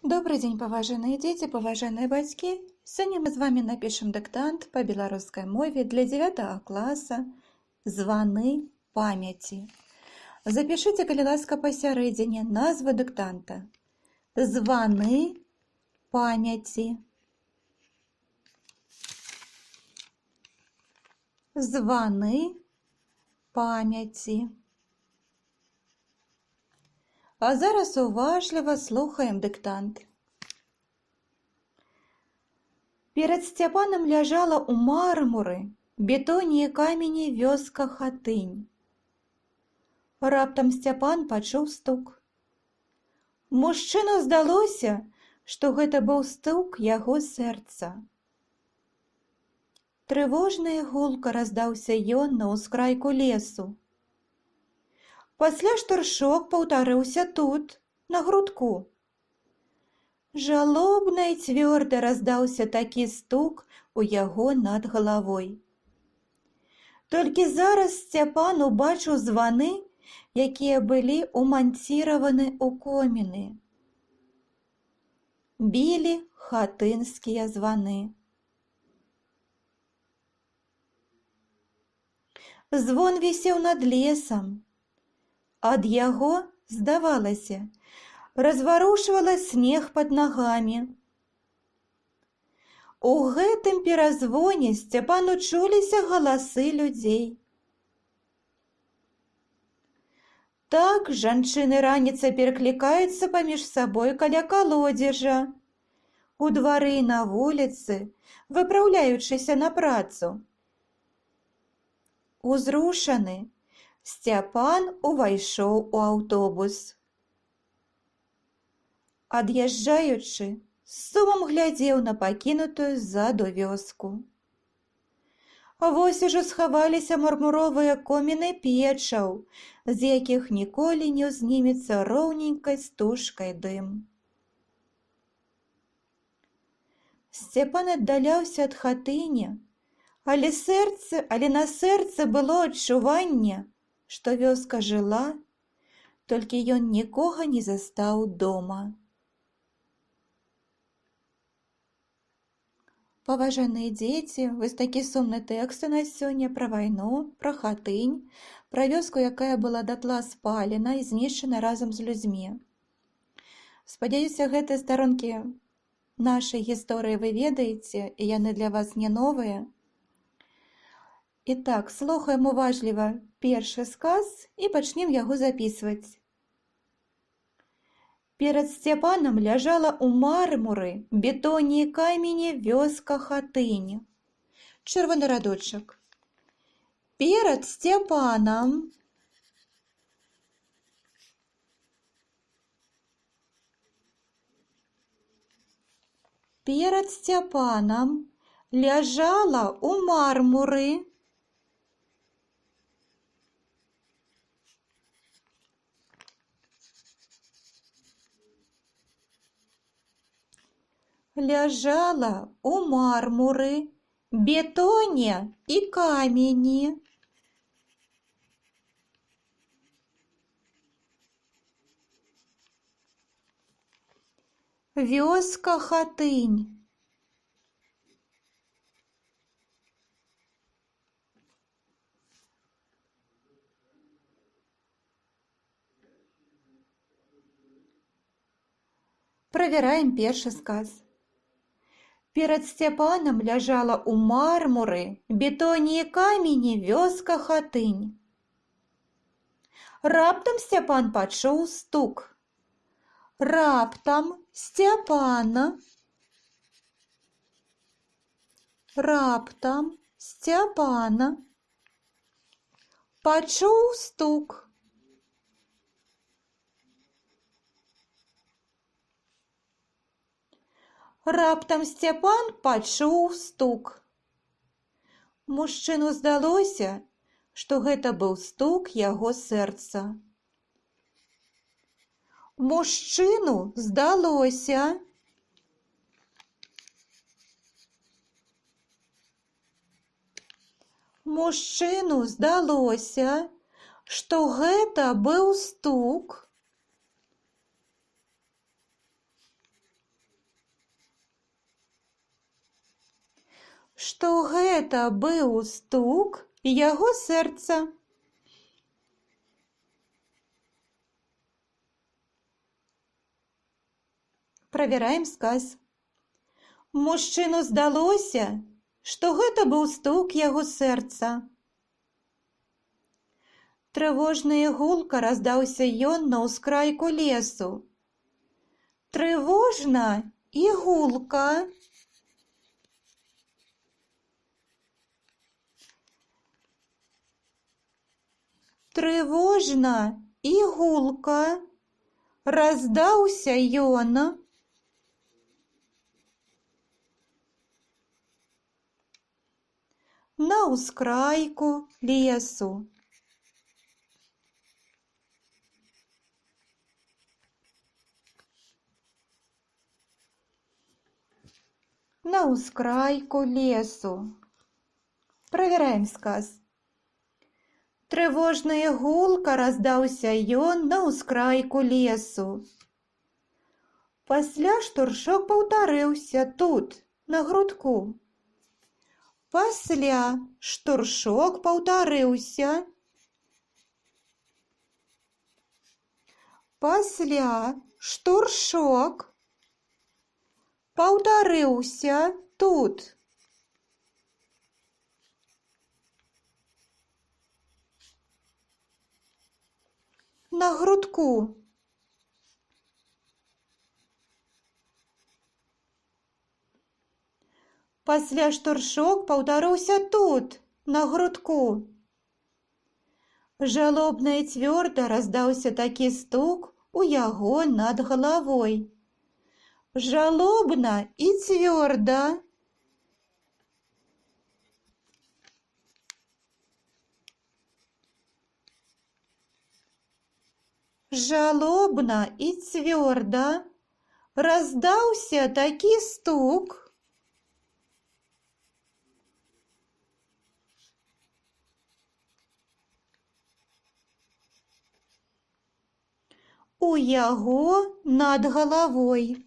Добрый день, паважаныя дзеці, паважаныя бацькі. Сёння мы з вами напішам дыктант па беларускай мове для 9 класа «Званы памяці». Запішыце, калі ласка, пасярэдзіне назву дыктанта. Званы памяці. Званы памяці. А зараз уважліва слухаем дыктант. Перад Сцяпанам ляжала ў мармуры, бетоне і камені вёска Хатынь. Раптам Сцяпан пачуў стук. Мужчыну здалося, што гэта быў стук яго сэрца. Трывожная гулка раздаўся ён на ўскрайку лесу. Пасля штуршок паўтарыўся тут, на грудку. Жалобна і цвёрда раздаўся такі стук у яго над галавой. Толькі зараз Сцяпан убачыў званы, якія былі ўманціраваны ў коміны. Білі хатынскія званы. Звон вісеў над лесам. Ад яго, здавалася, разварушвала снег пад нагамі. У гэтым перазвоне Сцяпану чуліся галасы людзей. Так жанчыны раніцай пераклікаюцца паміж сабой каля калодзежа, у двары і на вуліцы, выпраўляючыся на працу. Узрушаны, Сцяпан увайшоў у аўтобус. Ад'язджаючы, з сумам глядзеў на пакінутую ззаду вёску. Вось ужо схаваліся мармуровыя коміны печаў, з якіх ніколі не ўзнімецца роўненькай стужкай дым. Сцяпан аддаляўся ад хатыні, але на сэрцы было адчуванне, што вёска жыла, толькі ён нікога не застаў дома. Паважаныя дзеці, вось такі сумны тэкст у нас сёння пра вайну, пра Хатынь, пра вёску, якая была датла спалена і знішчана разам з людзьмі. Спадзяюся, гэтыя старонкі нашай гісторыі вы ведаеце, і яны для вас не новыя. Итак, слухаем уважліва першы сказ і пачнем яго запісваць. Перад Сцяпанам ляжала ў мармуры, бетоне і камені вёска Хатынь. Чырвоны радочак. Перад Сцяпанам ляжала ў мармуры, бетоне і камені. Вёска Хатынь. Правяраем першы сказ. Перад Сцяпанам ляжала ў мармуры, бетоне і камені вёска Хатынь. Раптам Сцяпан пачуў стук. Раптам Сцяпан пачуў стук. Раптам Сцяпан пачуў стук. Мужчыну здалося, што гэта быў стук яго сэрца. Мужчыну здалося, што гэта быў стук што гэта быў стук яго сэрца. Правяраем сказ. Мужчыну здалося, што гэта быў стук яго сэрца. Трывожна і гулка раздаўся ён на ўскрайку лесу. Трывожна і гулка. Трывожна і гулка раздаўся ён на ўскрайку лесу. На ўскрайку лесу. Правяраем сказ. Трывожна і гулка раздаўся ён на ўскрайку лесу. Пасля штуршок паўтарыўся тут, на грудку. Пасля штуршок паўтарыўся. Пасля штуршок паўтарыўся тут. На грудку. Пасля штуршок паўтарыўся тут, на грудку. Жалобна і цвёрда раздаўся такі стук у яго над галавой. Жалобна і цвёрда. Жалобна і цвёрда раздаўся такі стук у яго над галавой.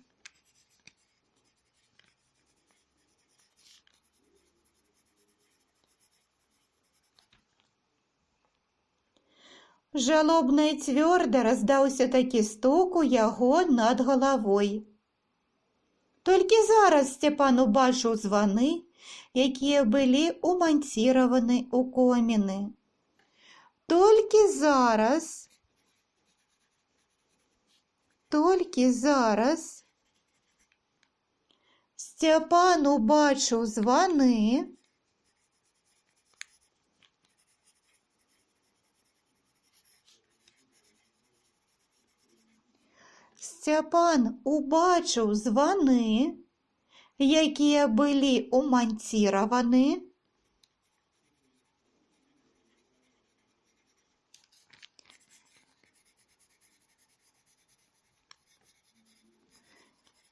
Жалобна і цвёрда раздаўся такі стук у яго над галавой. Толькі зараз Сцяпан убачыў званы, якія былі ўманціраваны ў коміны. Толькі зараз Сцяпан убачыў званы,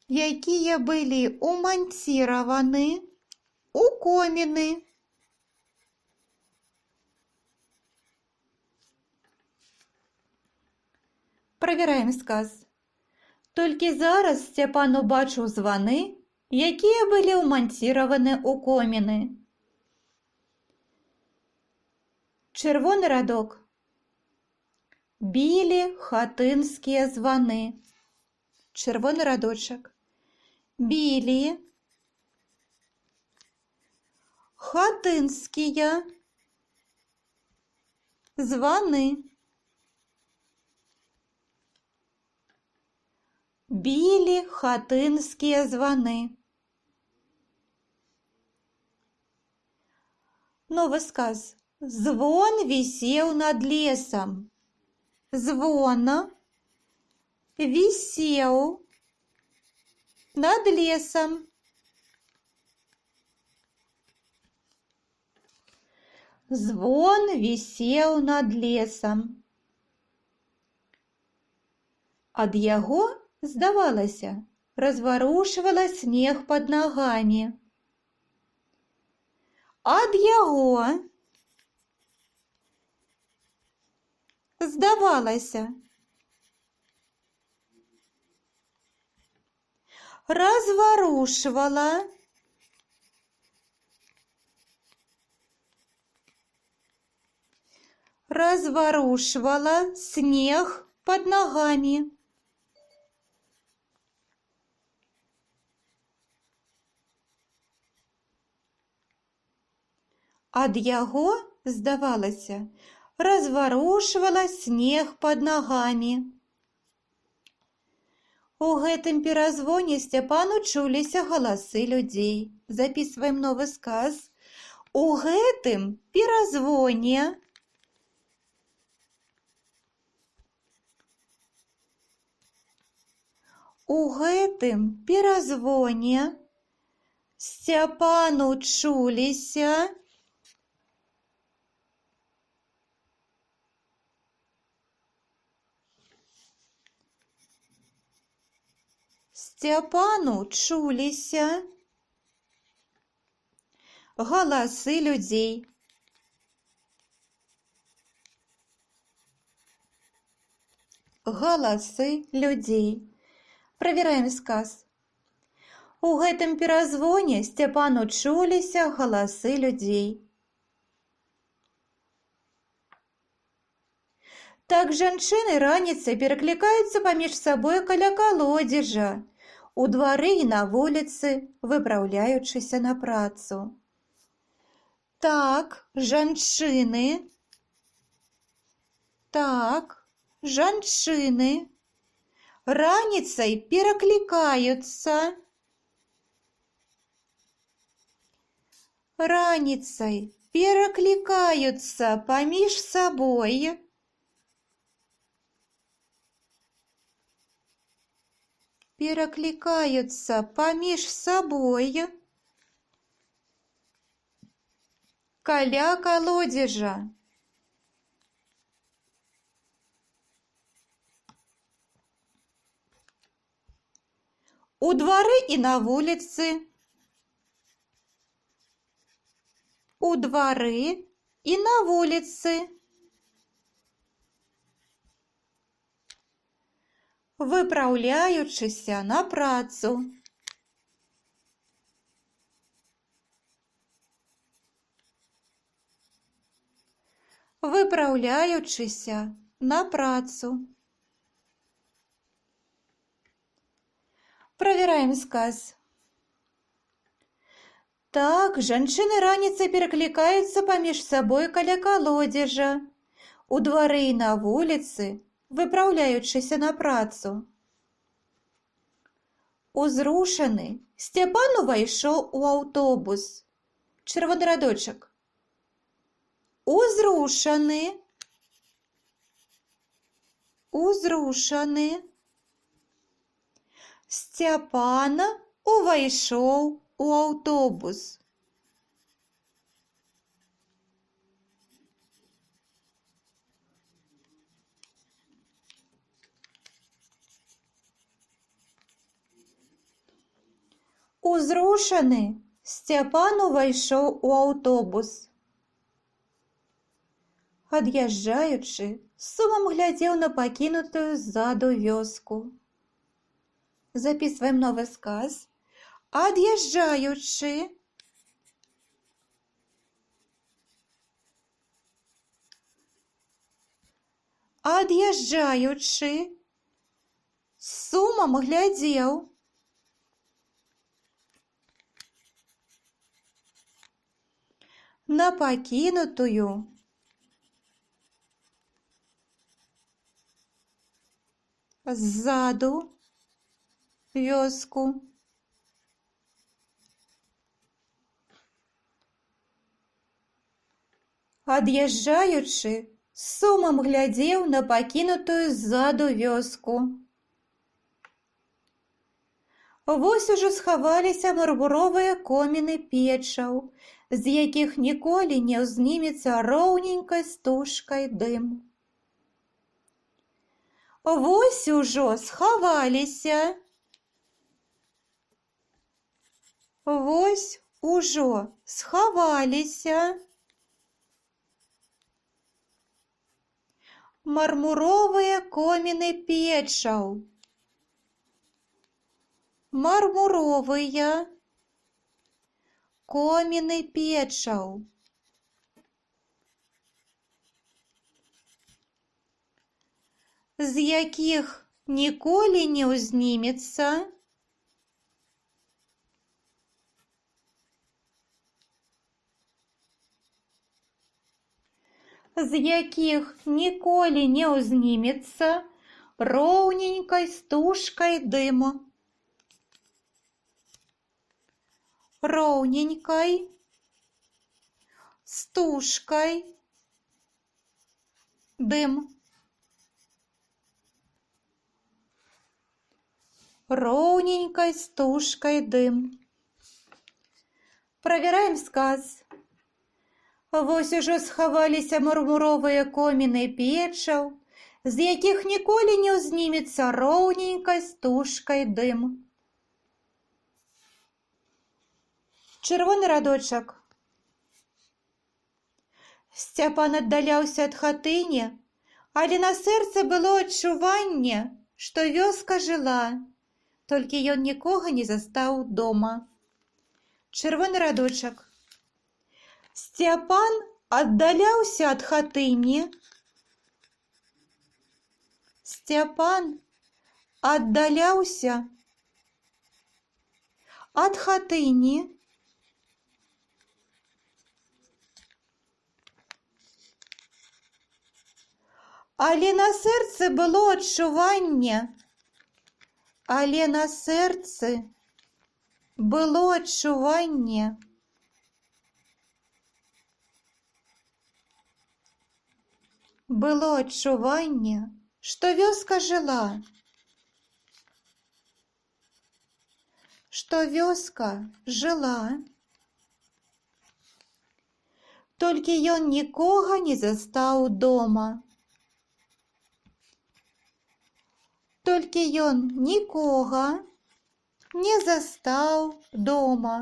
якія былі ўманціраваны ў коміны. Правяраем сказ. Толькі зараз Сцяпан убачыў званы, якія былі ўманціраваны ў коміны. Чырвоны радок. Білі хатынскія званы. Чырвоны радочак. Білі хатынскія званы. Білі хатынскія званы. Новы сказ. Звон вісеў над лесам. Звон вісеў над лесам. Звон вісеў над лесам. Ад яго, здавалася, разварушвала снег пад нагамі. Ад яго, здавалася, разварушвала разворушивала снег под ногами. Ад яго, здавалася, разворушивала снег под ногами. У гэтым перазвоне Сцяпану чуліся галасы людзей. Записываем новы сказ. У гэтым перазвоне Сцяпану чуліся галасы людзей. Галасы людзей. Правераем сказ. У гэтым перазвоне Сцяпану чуліся галасы людзей. Так жанчыны раніцай пераклікаюцца паміж сабой каля калодзежа, у двары і на вуліцы, выпраўляючыся на працу. Так, жанчыны раніцай пераклікаюцца паміж сабой каля калодзежа. У двары і на вуліцы. У двары і на вуліцы. Выпраўляючыся на працу. Выпраўляючыся на працу. Правераем сказ. Так, жанчыны раніцай пераклікаюцца паміж сабой каля калодзежа, у двары і на вуліцы, выпраўляючыся на працу. Узрушаны Сцяпан увайшоў у аўтобус. Чырвоны радочак. Узрушаны Сцяпан увайшоў у аўтобус. Узрушаны Сцяпан увайшоў у аўтобус. Ад'язджаючы, з сумам глядзеў на пакінутую ззаду вёску. Записываем новы сказ. Ад'язджаючы, з сумам глядзеў на пакінутую ззаду вёску. Ад'язджаючы, з сумам глядзеў на пакінутую ззаду вёску. Вось ужо схаваліся мармуровыя коміны печаў, з якіх ніколі не ўзнімецца роўненькай стужкай дым. Вось ужо схаваліся. Мармуровыя коміны печаў. Мармуровыя коміны печаў. з якіх ніколі не ўзнімецца, з якіх ніколі не ўзнімецца роўненькай стужкай дым. Роўненькай стужкай дым. Роўненькай стужкай дым. Правяраем сказ. Вось ужо схаваліся мармуровыя коміны печаў, з якіх ніколі не ўзнімецца роўненькай стужкай дым. Чырвоны радочак. Сцяпан аддаляўся ад хатыні, але на сэрцы было адчуванне, што вёска жыла, толькі ён нікога не застаў дома. Чырвоны радочак. Сцяпан аддаляўся ад хатыні. Сцяпан аддаляўся ад хатыні, але на сэрцы было адчуванне, але на сэрцы было адчуванне, было адчуванне, што вёска жыла, што вёска жыла, толькі ён нікога не застаў дома. Толькі ён нікога не застаў дома.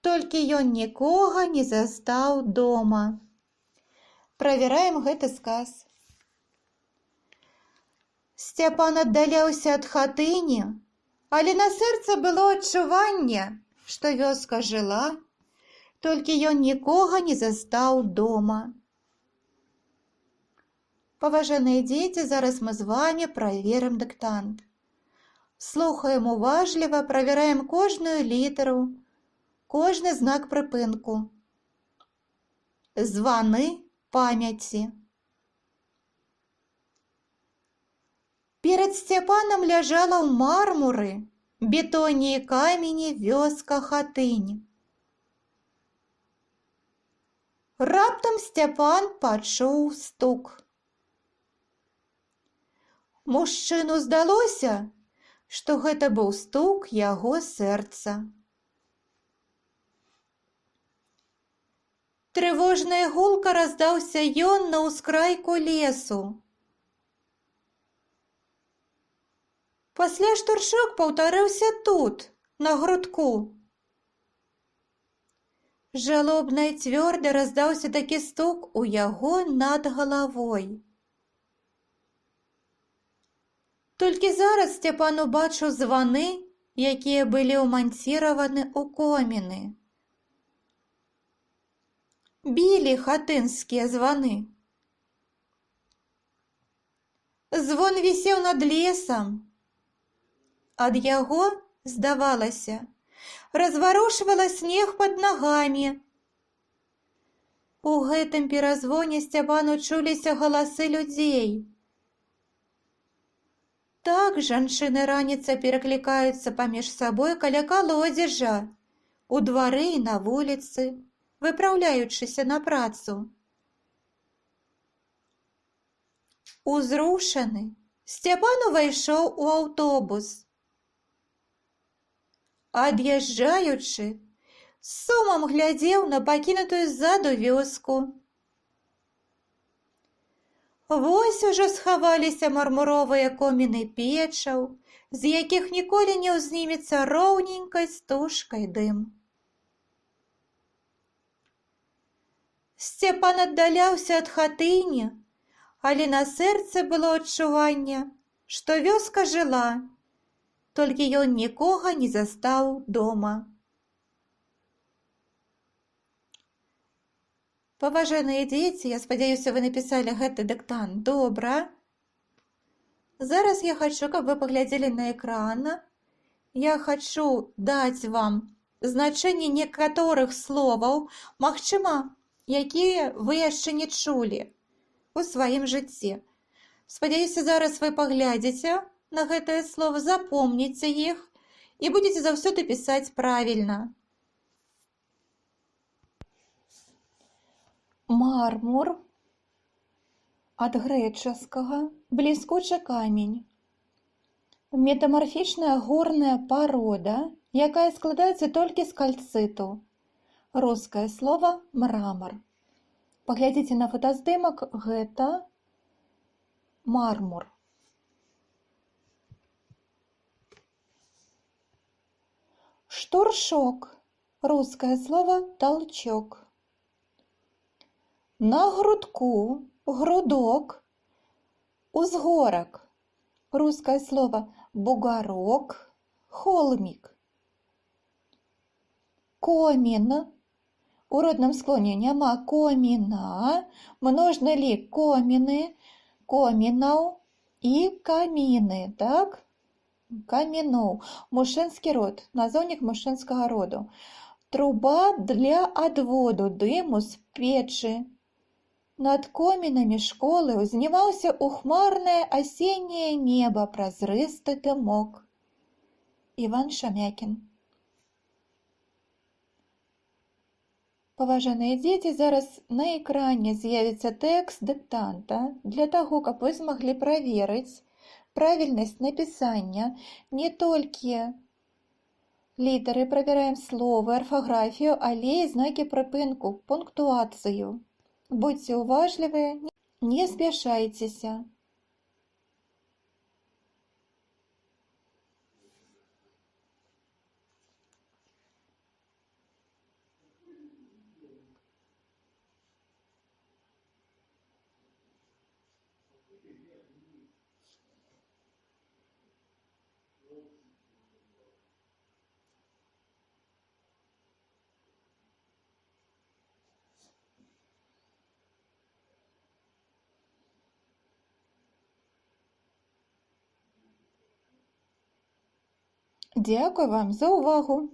Толькі ён нікога не застаў дома. Правяраем гэты сказ. Сцяпан аддаляўся ад хатыні, але на сэрцы было адчуванне, што вёска жыла, толькі ён нікога не застаў дома. Паважаныя дзеці, зараз мы з вами праверым дыктант. Слухаем уважліва, правяраем кожную літару, кожны знак прыпынку. Званы памяці. Перад Сцяпанам ляжала ў мармуры, бетоне і камені вёска хатынь. Раптам Сцяпан пачуў стук. Мужчыну здалося, што гэта быў стук яго сэрца. Трывожная гулка раздаўся ён на ўскрайку лесу. Пасля штуршок паўтарыўся тут, на грудку. Жалобна і цвёрда раздаўся такі стук у яго над галавой. Толькі зараз Сцяпан убачыў званы, якія былі ўманціраваны ў коміны. Білі хатынскія званы. Звон вісеў над лесам. Ад яго, здавалася, разварушвала снег пад нагамі. У гэтым перазвоне Сцяпану чуліся галасы людзей. Так жанчыны раніцай пераклікаюцца паміж сабой каля калодзежа, у двары і на вуліцы, выпраўляючыся на працу. Узрушаны, Сцяпан увайшоў у аўтобус. Ад'язджаючы, з сумам глядзеў на пакінутую ззаду вёску. Вось ужо схаваліся мармуровыя коміны печаў, з якіх ніколі не ўзнімецца роўненькай стужкай дым. Сцяпан аддаляўся ад хатыні, але на сэрцы было адчуванне, што вёска жыла, толькі ён нікога не застаў дома. Паважаныя дзеці, я спадзяюся, вы напісалі гэты дыктант добра. Зараз я хачу, каб вы паглядзелі на экран. Я хачу даць вам значэнне некаторых словаў, магчыма, якія вы яшчэ не чулі у сваім жыцці. Спадзяюся, зараз вы паглядзіце на гэтыя словы, запомніце іх і будзеце заўсёды пісаць правільна. Мармур ад грэчаскага бліскучы камень. Метамарфічная горная парода, якая складаецца толькі з кальцыту. Рускае слова мрамор. Паглядзіце на фотаздымак, гэта мармур. Штуршок. Рускае слова толчок. На грудку, грудок, узгорак. Рускае слово бугорок, холмик. Комін. У родным склоне няма коміна, множны лік коміны, комінаў і каміны, так? Каміноў. Мужчынскі род, назоўнік мужчынскага роду. Труба для адводу дыму з печы. Над комінамі школы узнімаўся ў хмарнае асенняе неба празрысты дымок. Іван Шамякін. Паважаныя дзеці, зараз на экране з'явіцца тэкст дыктанта. Для таго, каб вы змаглі праверыць правільнасць напісання, не толькі літары, правяраем словы, арфаграфію, але і знакі прыпынку, пунктуацыю. Будьце уважлівыя, не спяшайцеся. Дякую вам за увагу!